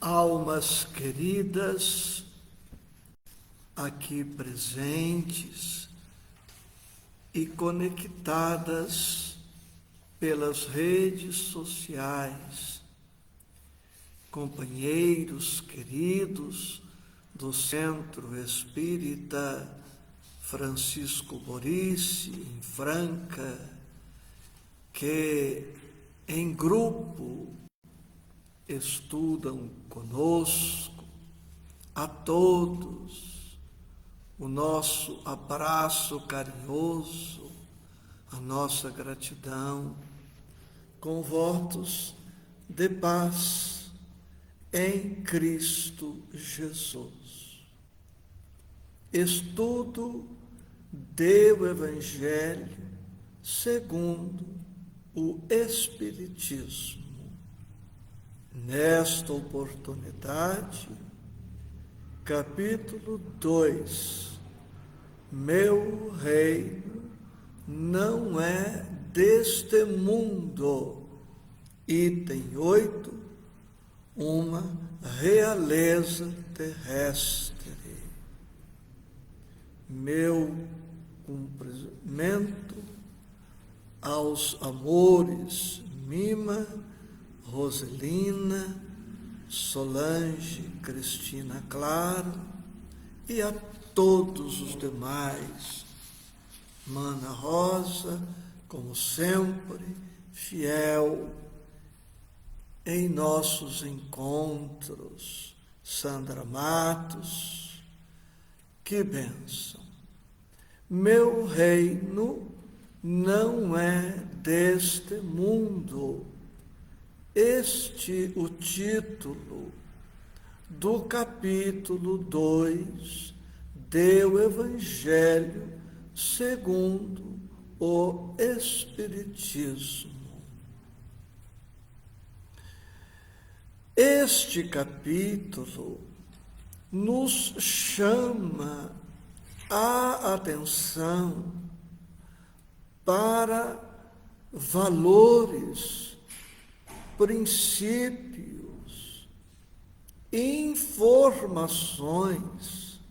Almas queridas, aqui presentes e conectadas pelas redes sociais, companheiros queridos do Centro Espírita Francisco Borice, em Franca, que em grupo estudam conosco, a todos o nosso abraço carinhoso, a nossa gratidão, com votos de paz em Cristo Jesus. Estudo do Evangelho segundo o Espiritismo. Nesta oportunidade, capítulo 2, meu reino não é deste mundo, item 8, uma realeza terrestre. Meu cumprimento aos amores Mima, Roselina, Solange, Cristina Claro e a todos os demais. Mana Rosa, como sempre, fiel em nossos encontros. Sandra Matos, que bênção! Meu reino não é deste mundo. Este o título do capítulo 2 do Evangelho segundo o Espiritismo. Este capítulo nos chama a atenção para valores, princípios, informações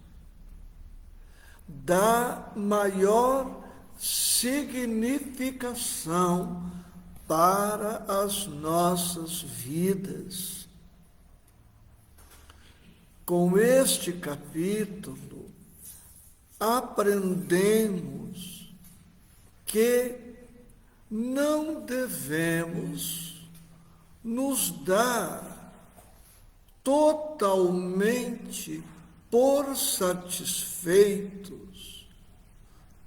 da maior significação para as nossas vidas. Com este capítulo, aprendemos que não devemos nos dar totalmente por satisfeitos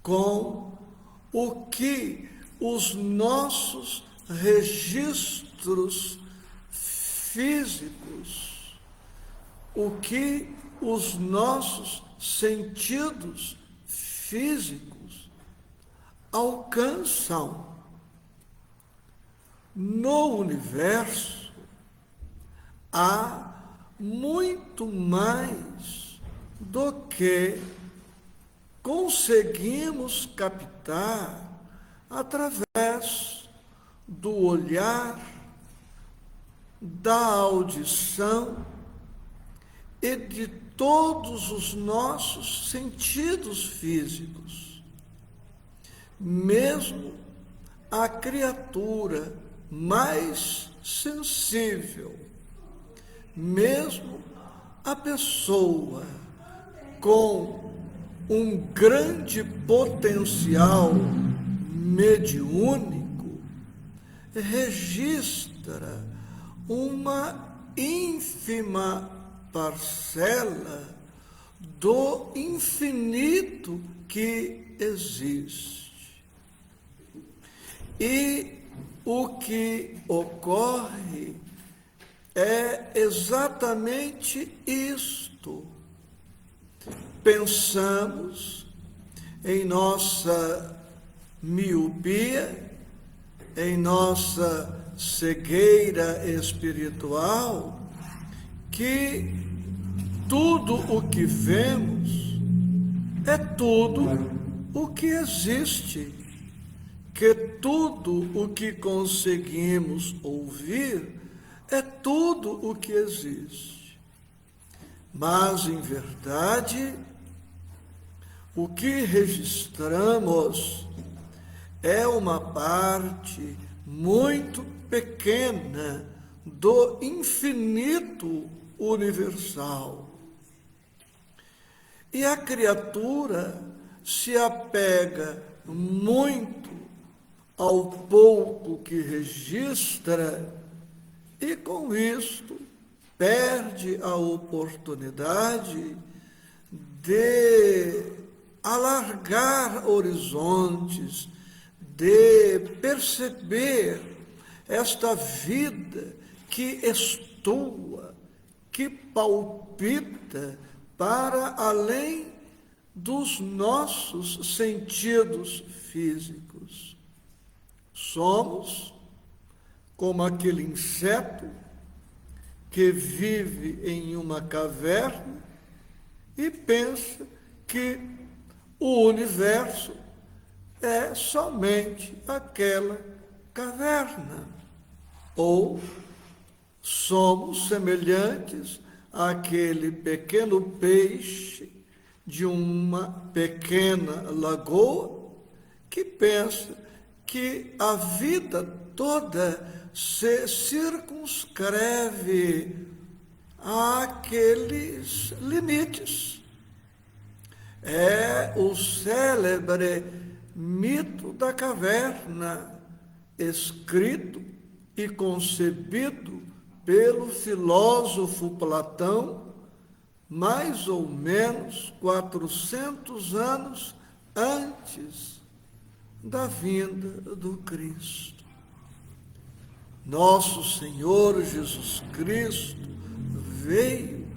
com o que os nossos registros físicos, o que os nossos sentidos físicos alcançam. No universo há muito mais do que conseguimos captar através do olhar, da audição e de todos os nossos sentidos físicos. Mesmo a criatura mais sensível, mesmo a pessoa com um grande potencial mediúnico, registra uma ínfima parcela do infinito que existe. E o que ocorre é exatamente isto. Pensamos em nossa miopia, em nossa cegueira espiritual, que tudo o que vemos é tudo o que existe, que tudo o que conseguimos ouvir é tudo o que existe. Mas, em verdade, o que registramos é uma parte muito pequena do infinito universal. E a criatura se apega muito ao pouco que registra e, com isto, perde a oportunidade de alargar horizontes, de perceber esta vida que estua, que palpita para além dos nossos sentidos físicos. Somos como aquele inseto que vive em uma caverna e pensa que o universo é somente aquela caverna. Ou somos semelhantes àquele pequeno peixe de uma pequena lagoa que pensa que a vida toda se circunscreve àqueles limites. É o célebre mito da caverna, escrito e concebido pelo filósofo Platão, mais ou menos 400 anos antes da vinda do Cristo. Nosso Senhor Jesus Cristo veio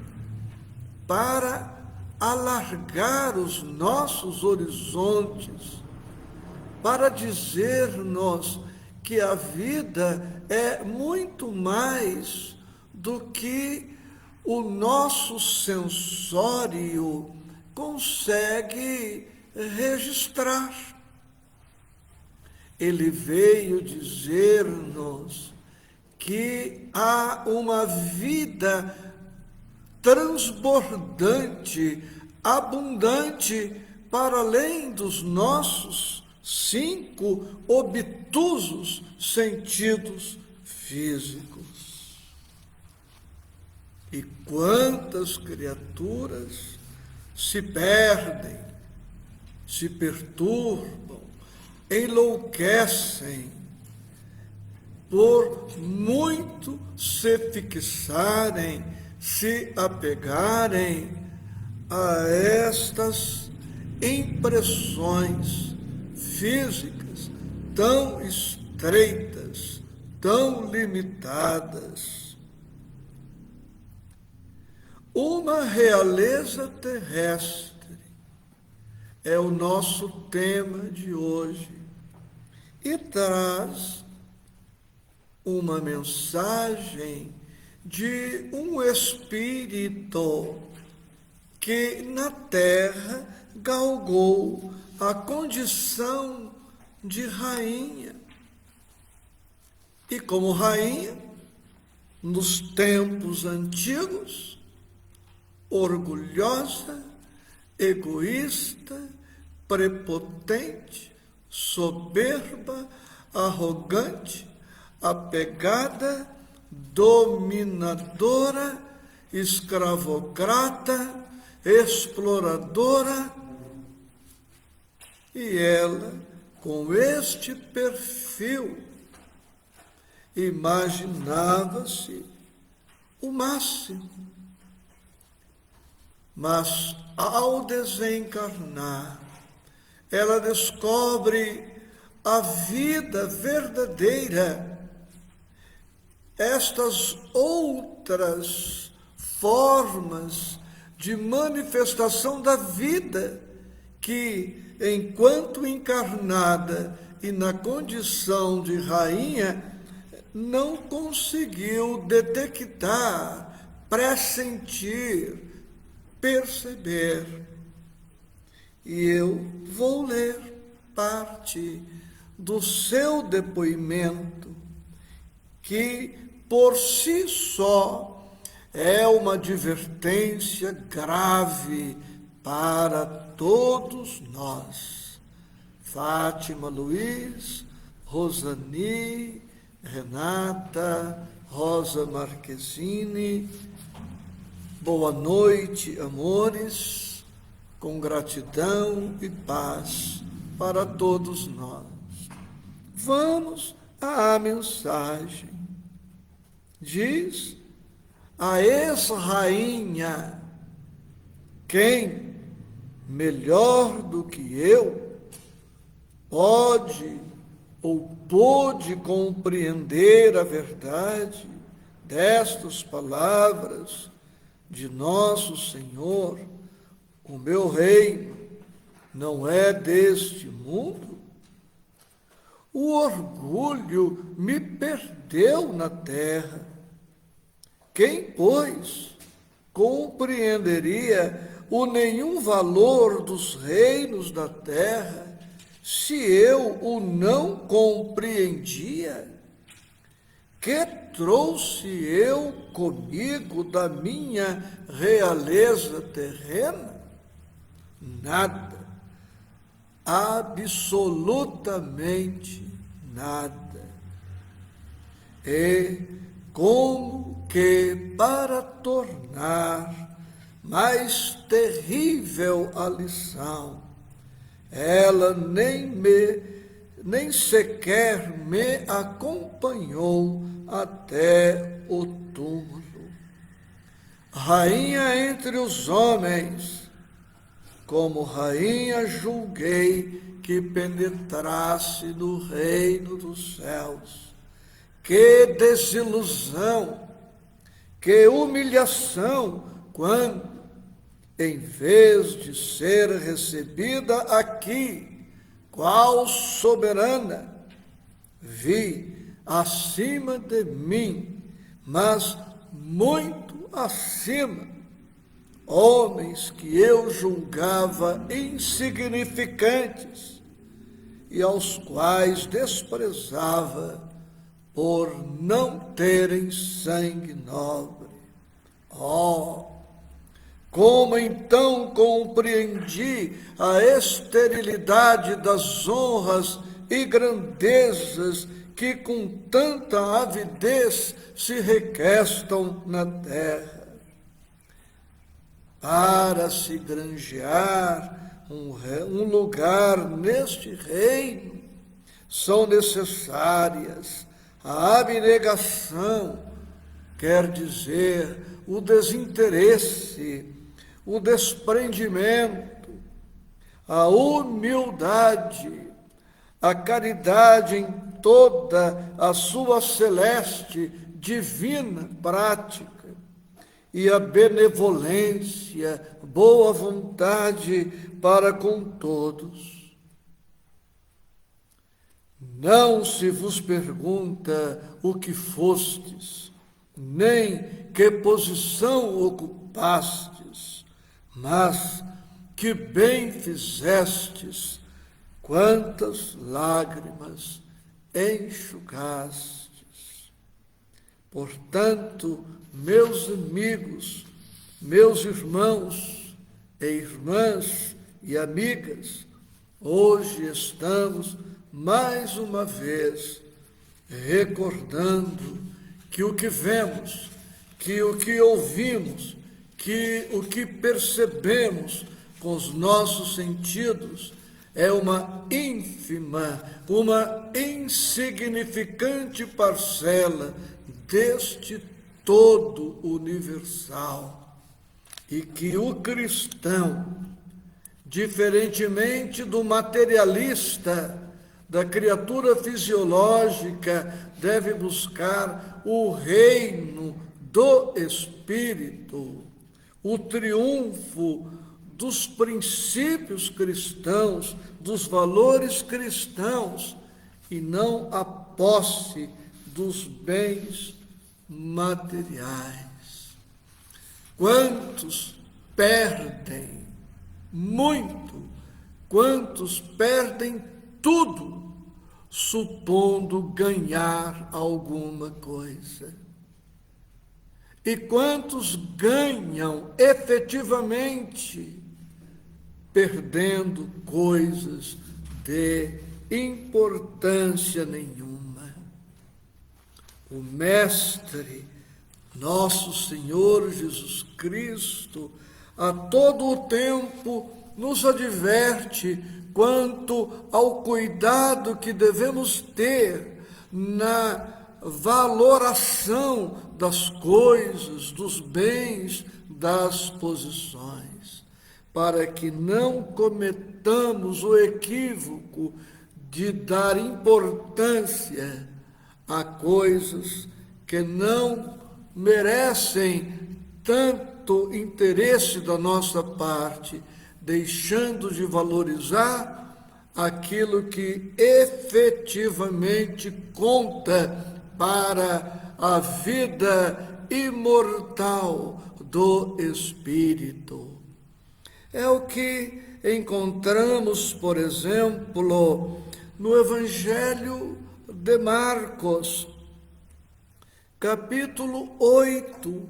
para alargar os nossos horizontes, para dizer-nos que a vida é muito mais do que o nosso sensório consegue registrar. Ele veio dizer-nos que há uma vida transbordante, abundante, para além dos nossos 5 obtusos sentidos físicos. E quantas criaturas se perdem, se perturbam, enlouquecem, por muito se fixarem, se apegarem a estas impressões físicas tão estreitas, tão limitadas. Uma realeza terrestre é o nosso tema de hoje e traz uma mensagem de um espírito que na terra galgou a condição de rainha. E como rainha, nos tempos antigos, orgulhosa, egoísta, prepotente, soberba, arrogante, apegada, dominadora, escravocrata, exploradora, e ela, com este perfil, imaginava-se o máximo. Mas, ao desencarnar, ela descobre a vida verdadeira, estas outras formas de manifestação da vida que, enquanto encarnada e na condição de rainha, não conseguiu detectar, pressentir, perceber. E eu vou ler parte do seu depoimento, que por si só, é uma advertência grave para todos nós. Fátima Luiz, Rosani, Renata, Rosa Marquezine, boa noite, amores, com gratidão e paz para todos nós. Vamos à mensagem. Diz a ex-rainha: quem melhor do que eu pode ou pôde compreender a verdade destas palavras de nosso Senhor? O meu reino não é deste mundo. O orgulho me perdeu na terra. Quem, pois, compreenderia o nenhum valor dos reinos da terra, se eu o não compreendia? Que trouxe eu comigo da minha realeza terrena? Nada, absolutamente nada. E como que, para tornar mais terrível a lição, ela nem sequer me acompanhou até o túmulo. Rainha entre os homens, como rainha julguei que penetrasse no reino dos céus. Que desilusão, que humilhação, quando, em vez de ser recebida aqui, qual soberana, vi acima de mim, mas muito acima, homens que eu julgava insignificantes e aos quais desprezava por não terem sangue nobre. Oh, como então compreendi a esterilidade das honras e grandezas que com tanta avidez se requestam na terra. Para se granjear um lugar neste reino, são necessárias a abnegação, quer dizer, o desinteresse, o desprendimento, a humildade, a caridade em toda a sua celeste, divina prática, e a benevolência, boa vontade para com todos. Não se vos pergunta o que fostes, nem que posição ocupastes, mas que bem fizestes, quantas lágrimas enxugastes. Portanto, meus amigos, meus irmãos e irmãs e amigas, hoje estamos mais uma vez recordando que o que vemos, que o que ouvimos, que o que percebemos com os nossos sentidos é uma ínfima, uma insignificante parcela deste todo universal, e que o cristão, diferentemente do materialista, da criatura fisiológica, deve buscar o reino do Espírito, o triunfo dos princípios cristãos, dos valores cristãos, e não a posse dos bens materiais. Quantos perdem muito, quantos perdem tudo, supondo ganhar alguma coisa. e quantos ganham efetivamente, perdendo coisas de importância nenhuma. O Mestre, nosso Senhor Jesus Cristo, a todo o tempo nos adverte quanto ao cuidado que devemos ter na valoração das coisas, dos bens, das posições, para que não cometamos o equívoco de dar importância a coisas que não merecem tanto interesse da nossa parte, deixando de valorizar aquilo que efetivamente conta para a vida imortal do Espírito. É o que encontramos, por exemplo, no Evangelho de Marcos, capítulo 8,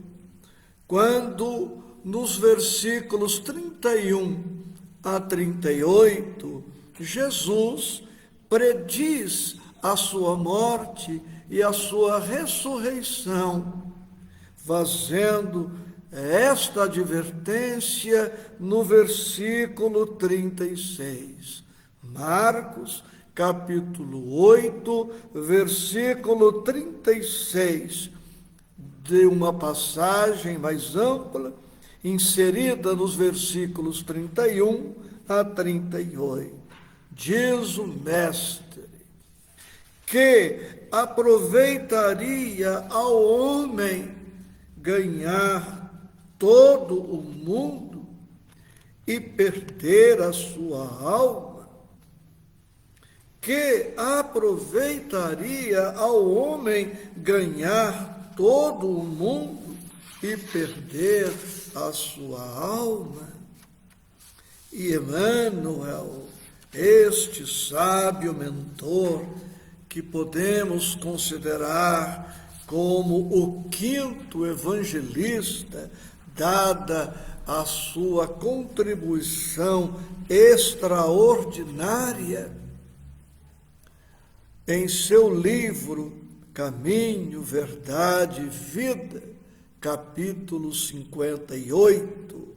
quando nos versículos 31 a 38, Jesus prediz a sua morte e a sua ressurreição, fazendo esta advertência no versículo 36. Marcos, capítulo 8, versículo 36, de uma passagem mais ampla, inserida nos versículos 31 a 38. Diz o Mestre que aproveitaria ao homem ganhar todo o mundo e perder a sua alma? Que aproveitaria ao homem ganhar todo o mundo e perder a sua alma? E Emmanuel, este sábio mentor, que podemos considerar como o quinto evangelista, dada a sua contribuição extraordinária, em seu livro Caminho, Verdade e Vida, capítulo 58,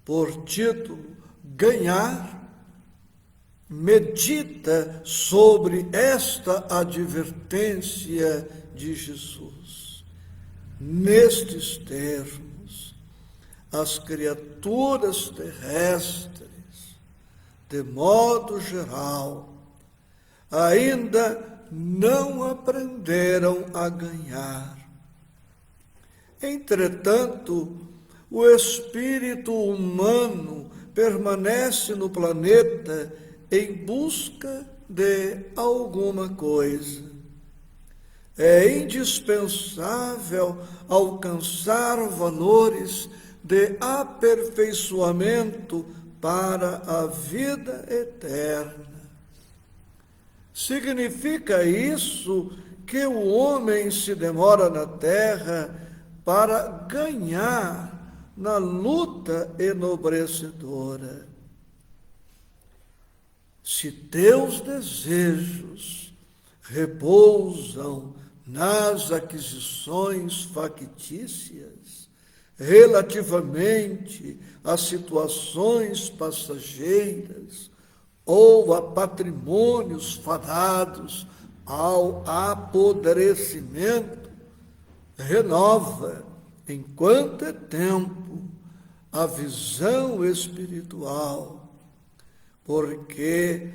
por título Ganhar, medita sobre esta advertência de Jesus. Nestes termos, as criaturas terrestres, de modo geral, ainda não aprenderam a ganhar. Entretanto, o espírito humano permanece no planeta em busca de alguma coisa. É indispensável alcançar valores de aperfeiçoamento para a vida eterna. Significa isso que o homem se demora na terra para ganhar na luta enobrecedora. Se teus desejos repousam nas aquisições factícias, relativamente a situações passageiras ou a patrimônios fadados ao apodrecimento, renova, enquanto é tempo, a visão espiritual, porque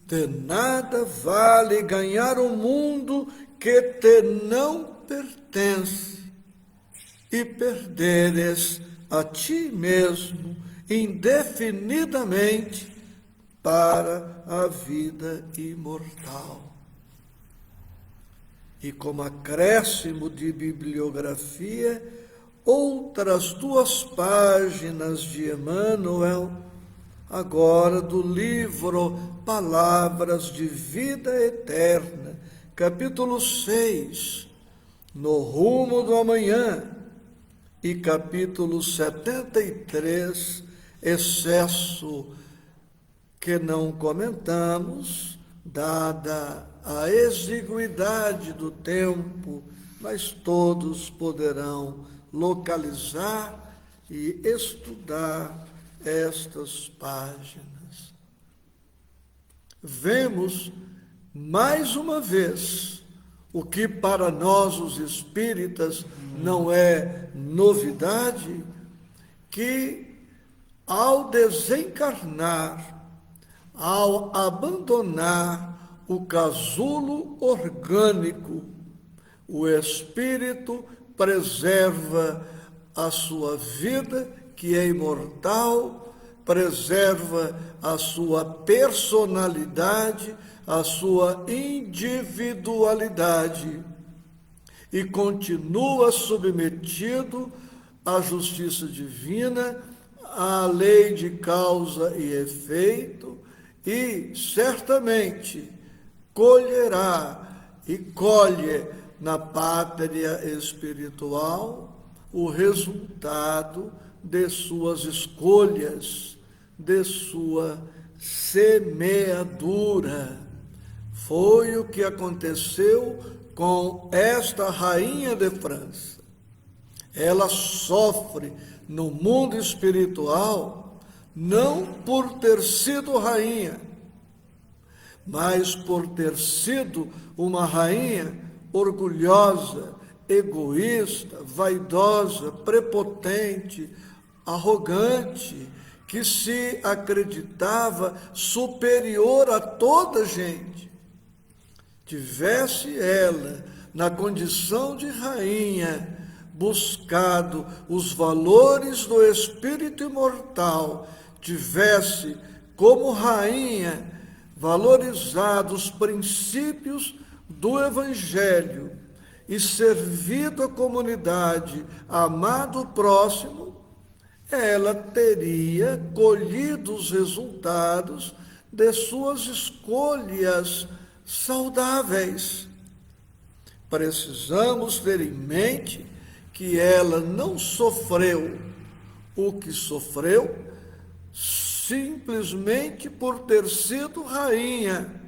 de nada vale ganhar o mundo que te não pertence e perderes a ti mesmo indefinidamente para a vida imortal. E como acréscimo de bibliografia, outras 2 páginas de Emmanuel, agora do livro Palavras de Vida Eterna, capítulo 6, No Rumo do Amanhã, e capítulo 73, excesso que não comentamos, dada a exiguidade do tempo, mas todos poderão localizar e estudar estas páginas. Vemos mais uma vez o que para nós os espíritas não é novidade, que ao desencarnar, ao abandonar o casulo orgânico, o espírito preserva a sua vida, que é imortal, preserva a sua personalidade, a sua individualidade e continua submetido à justiça divina, à lei de causa e efeito, e certamente colherá e colhe na pátria espiritual o resultado de suas escolhas, de sua semeadura. Foi o que aconteceu com esta rainha de França. Ela sofre no mundo espiritual não por ter sido rainha, mas por ter sido uma rainha orgulhosa, egoísta, vaidosa, prepotente, arrogante, que se acreditava superior a toda gente. Tivesse ela, na condição de rainha, buscado os valores do espírito imortal, tivesse como rainha valorizado os princípios do Evangelho e servido a comunidade, amado o próximo, ela teria colhido os resultados de suas escolhas saudáveis. Precisamos ter em mente que ela não sofreu o que sofreu simplesmente por ter sido rainha,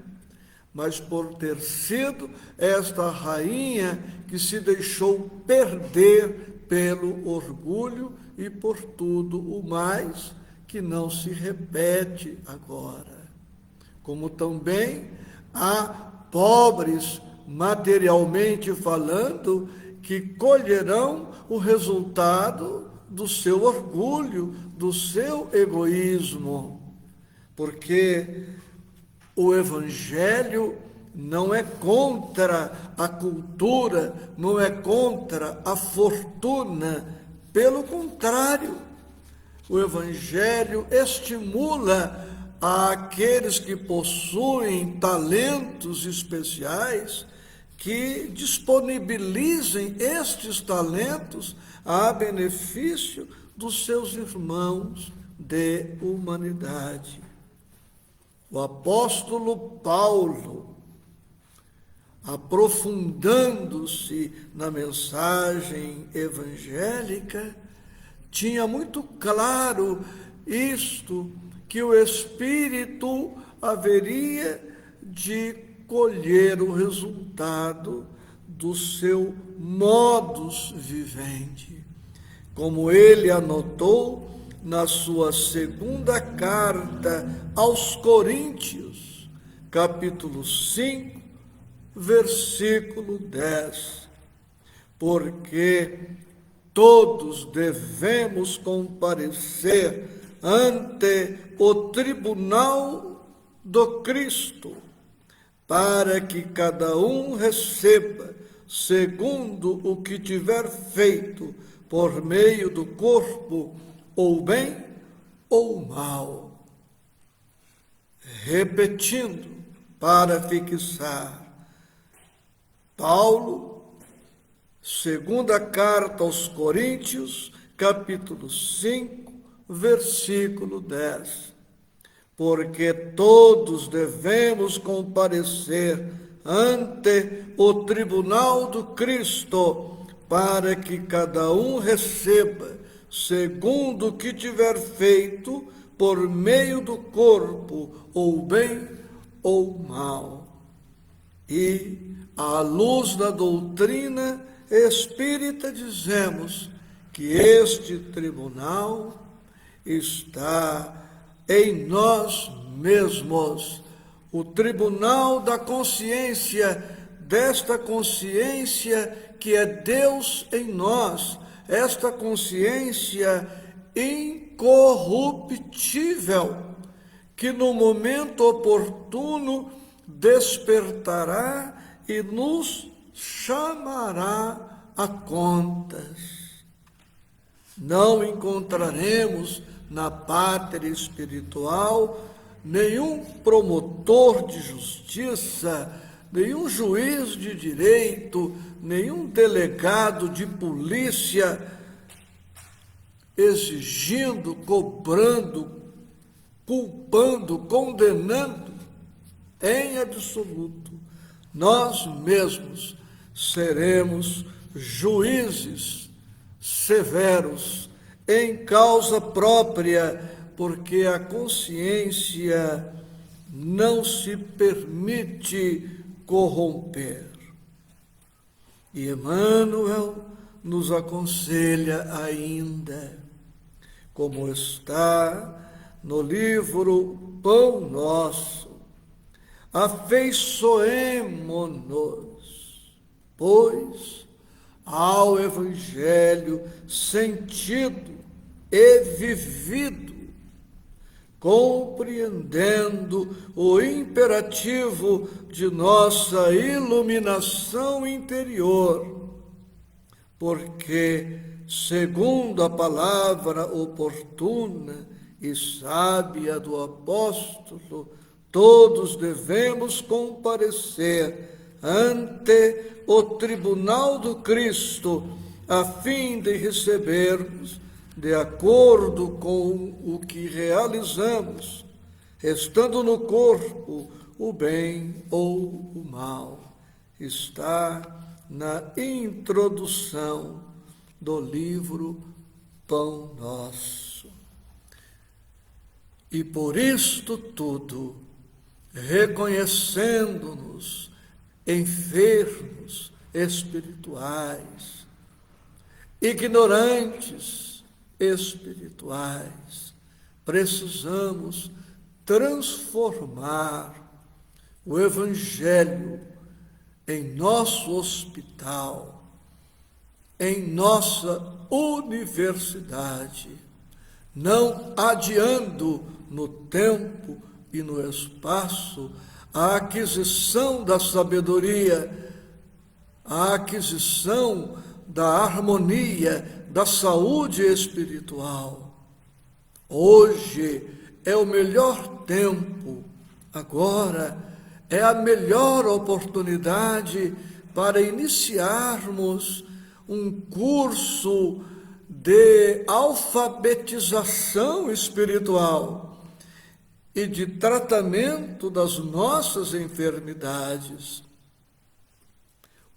mas por ter sido esta rainha que se deixou perder pelo orgulho e por tudo o mais que não se repete agora. Como também há pobres, materialmente falando, que colherão o resultado do seu orgulho, do seu egoísmo, porque o Evangelho não é contra a cultura, não é contra a fortuna, pelo contrário, o Evangelho estimula àqueles que possuem talentos especiais que disponibilizem estes talentos a benefício dos seus irmãos de humanidade. O apóstolo Paulo, aprofundando-se na mensagem evangélica, tinha muito claro isto, que o Espírito haveria de colher o resultado do seu modus vivendi. Como ele anotou na sua segunda carta aos Coríntios, capítulo 5, versículo 10. Porque todos devemos comparecer ante o tribunal do Cristo, para que cada um receba segundo o que tiver feito por meio do corpo, ou bem ou mal. Repetindo, para fixar, Paulo, segunda carta aos Coríntios, capítulo 5, versículo 10. Porque todos devemos comparecer ante o tribunal do Cristo, para que cada um receba, segundo o que tiver feito, por meio do corpo, ou bem ou mal. E, à luz da doutrina espírita, dizemos que este tribunal está em nós mesmos, o tribunal da consciência, desta consciência que é Deus em nós, esta consciência incorruptível, que no momento oportuno despertará e nos chamará a contas. Não encontraremos na pátria espiritual nenhum promotor de justiça, nenhum juiz de direito, nenhum delegado de polícia exigindo, cobrando, culpando, condenando. Em absoluto, nós mesmos seremos juízes severos em causa própria, porque a consciência não se permite corromper. E Emmanuel nos aconselha ainda, como está no livro Pão Nosso: afeiçoemo-nos, pois, ao Evangelho sentido e vivido, compreendendo o imperativo de nossa iluminação interior, porque, segundo a palavra oportuna e sábia do apóstolo, todos devemos comparecer ante o tribunal do Cristo, a fim de recebermos, de acordo com o que realizamos, estando no corpo, o bem ou o mal. Está na introdução do livro Pão Nosso. E por isto tudo, reconhecendo-nos enfermos espirituais, ignorantes espirituais, precisamos transformar o Evangelho em nosso hospital, em nossa universidade, não adiando no tempo e no espaço a aquisição da sabedoria, a aquisição da harmonia, da saúde espiritual. Hoje é o melhor tempo, agora é a melhor oportunidade para iniciarmos um curso de alfabetização espiritual e de tratamento das nossas enfermidades.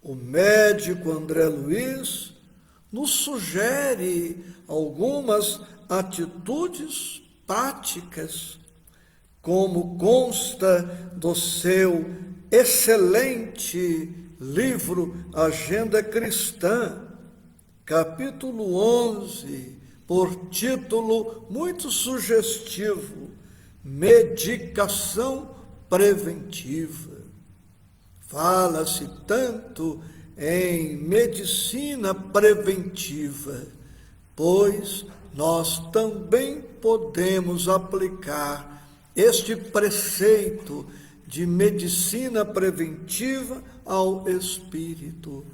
O médico André Luiz nos sugere algumas atitudes práticas, como consta do seu excelente livro Agenda Cristã, capítulo 11, por título muito sugestivo: Medicação Preventiva. Fala-se tanto em medicina preventiva, pois nós também podemos aplicar este preceito de medicina preventiva ao espírito.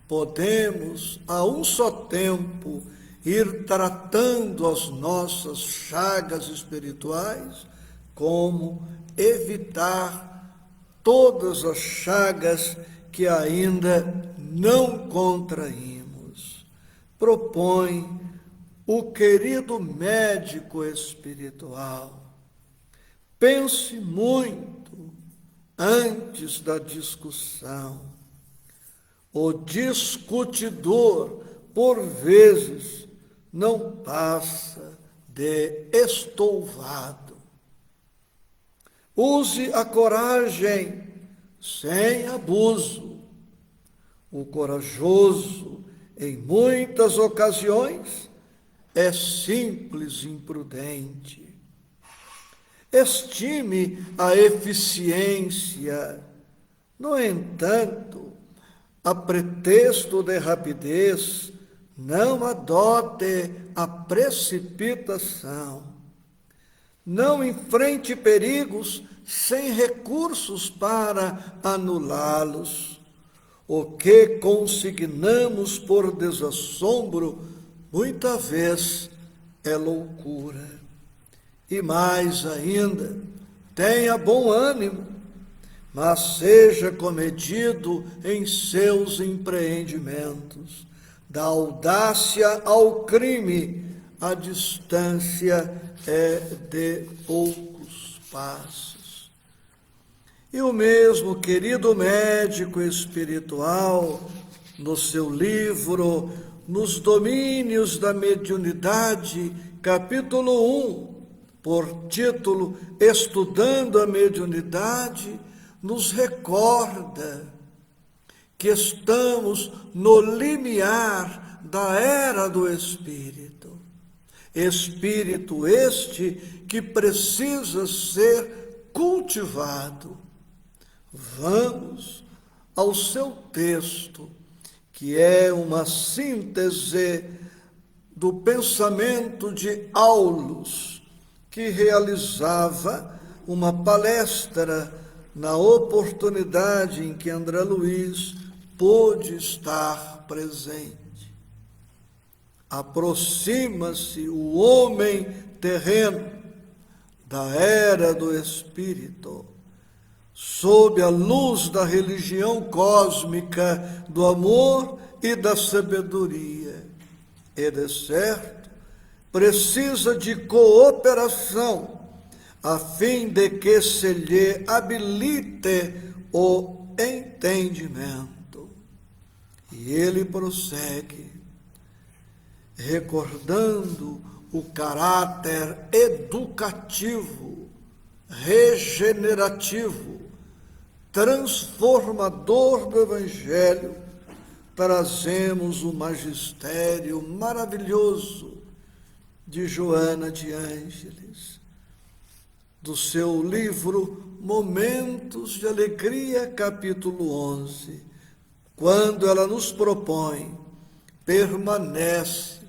Podemos, a um só tempo, ir tratando as nossas chagas espirituais, como evitar todas as chagas que ainda não contraímos. Propõe o querido médico espiritual: pense muito antes da discussão. o discutidor, por vezes, não passa de estouvado. Use a coragem sem abuso. O corajoso, em muitas ocasiões, é simples imprudente. Estime a eficiência. No entanto, a pretexto de rapidez, não adote a precipitação. Não enfrente perigos sem recursos para anulá-los. O que consignamos por desassombro, muita vez é loucura. E mais ainda, tenha bom ânimo, mas seja comedido em seus empreendimentos. Da audácia ao crime, a distância é de poucos passos. E o mesmo querido médico espiritual, no seu livro Nos Domínios da Mediunidade, capítulo 1, por título Estudando a Mediunidade, nos recorda que estamos no limiar da era do Espírito. Espírito este que precisa ser cultivado. Vamos ao seu texto, que é uma síntese do pensamento de Aulus, que realizava uma palestra na oportunidade em que André Luiz pôde estar presente. Aproxima-se o homem terreno da era do Espírito, sob a luz da religião cósmica, do amor e da sabedoria. E, de certo, precisa de cooperação, a fim de que se lhe habilite o entendimento. E ele prossegue, recordando o caráter educativo, regenerativo, transformador do Evangelho, trazemos o magistério maravilhoso de Joana de Ângeles, do seu livro Momentos de Alegria, capítulo 11, quando ela nos propõe: permanece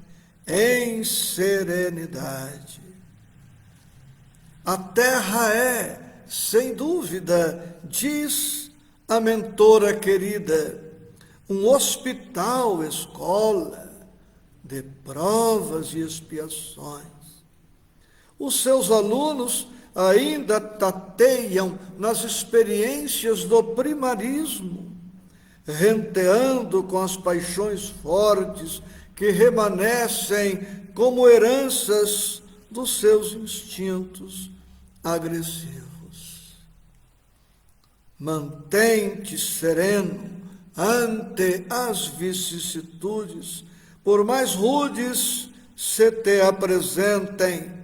em serenidade. A terra é, sem dúvida, diz a mentora querida, um hospital, escola de provas e expiações. Os seus alunos ainda tateiam nas experiências do primarismo, renteando com as paixões fortes que remanescem como heranças dos seus instintos agressivos. Mantém-te sereno ante as vicissitudes, por mais rudes se te apresentem,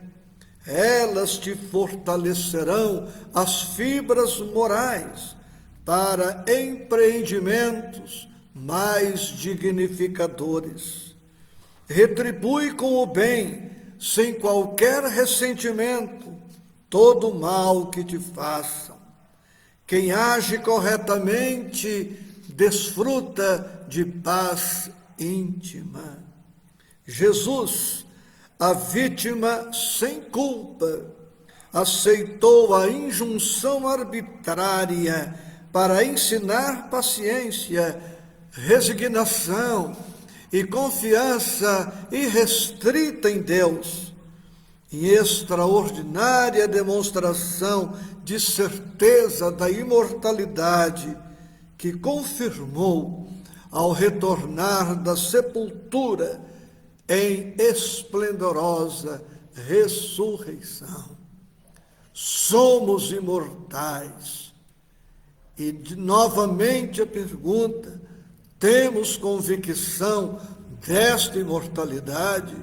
elas te fortalecerão as fibras morais para empreendimentos mais dignificadores. Retribui com o bem, sem qualquer ressentimento, todo o mal que te façam. Quem age corretamente desfruta de paz íntima. Jesus, a vítima sem culpa, aceitou a injunção arbitrária para ensinar paciência, resignação e confiança irrestrita em Deus, em extraordinária demonstração de certeza da imortalidade que confirmou ao retornar da sepultura em esplendorosa ressurreição. Somos imortais. E novamente a pergunta: Temos convicção desta imortalidade?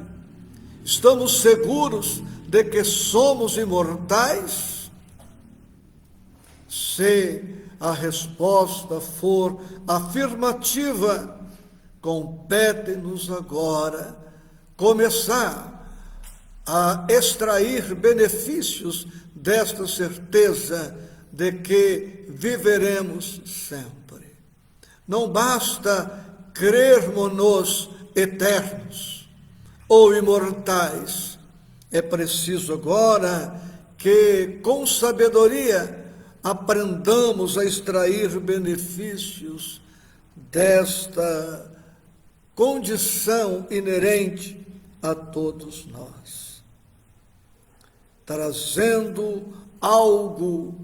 Estamos seguros de que somos imortais? Se a resposta for afirmativa, compete-nos agora começar a extrair benefícios desta certeza de que viveremos sempre. Não basta crermos-nos eternos ou imortais. É preciso agora que, com sabedoria, aprendamos a extrair benefícios desta condição inerente a todos nós, trazendo algo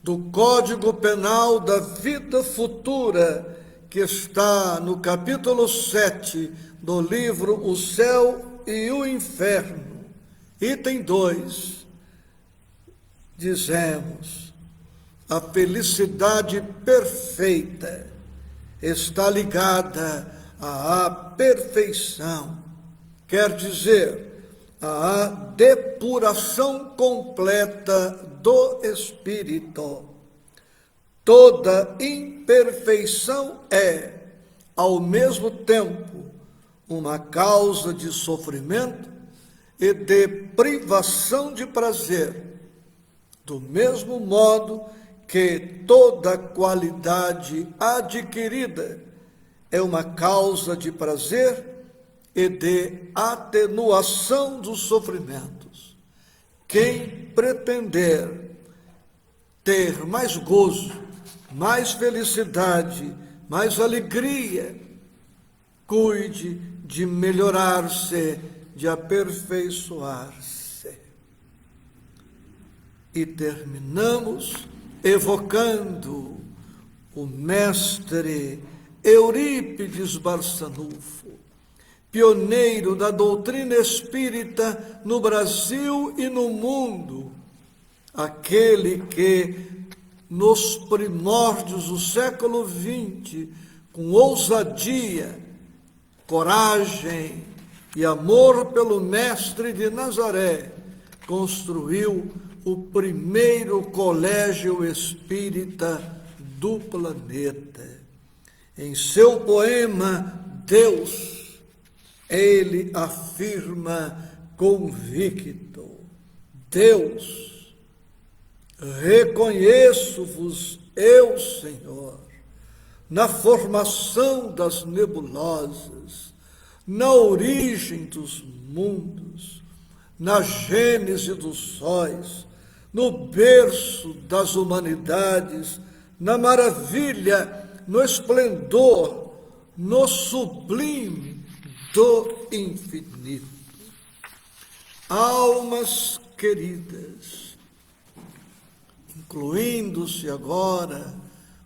do Código Penal da vida futura, que está no capítulo 7 do livro O Céu e o Inferno, item 2, dizemos: a felicidade perfeita está ligada à perfeição, quer dizer, à depuração completa do espírito. Toda imperfeição é, ao mesmo tempo, uma causa de sofrimento e de privação de prazer, do mesmo modo que toda qualidade adquirida é uma causa de prazer e de atenuação dos sofrimentos. Quem pretender ter mais gozo, mais felicidade, mais alegria, cuide de melhorar-se, de aperfeiçoar-se. E terminamos evocando o mestre Eurípides Barçanufo, pioneiro da doutrina espírita no Brasil e no mundo, aquele que, nos primórdios do século XX, com ousadia, coragem e amor pelo Mestre de Nazaré, construiu o primeiro colégio espírita do planeta. Em seu poema Deus, ele afirma convicto: Deus, reconheço-vos eu, Senhor, na formação das nebulosas, na origem dos mundos, na gênese dos sóis, no berço das humanidades, na maravilha, no esplendor, no sublime do infinito. Almas queridas, incluindo-se agora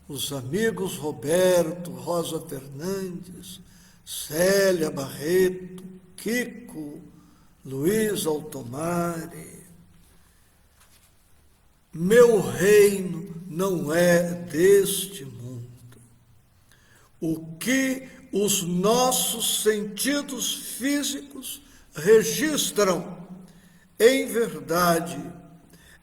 os amigos Roberto, Rosa Fernandes, Célia Barreto, Kiko, Luiz Altomare, meu reino não é deste mundo. O que os nossos sentidos físicos registram, em verdade,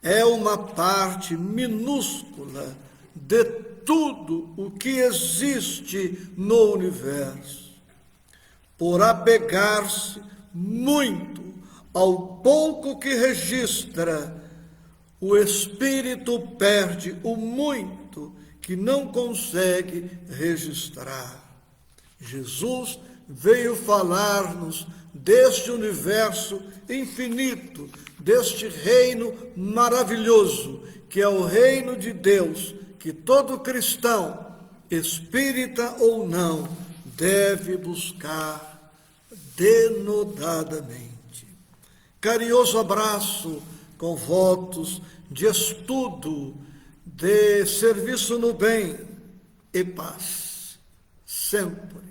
é uma parte minúscula de tudo o que existe no universo. Por apegar-se muito ao pouco que registra, o espírito perde o muito que não consegue registrar. Jesus veio falar-nos deste universo infinito, deste reino maravilhoso, que é o reino de Deus, que todo cristão, espírita ou não, deve buscar denodadamente. Carinhoso abraço com votos de estudo, de serviço no bem e paz, sempre.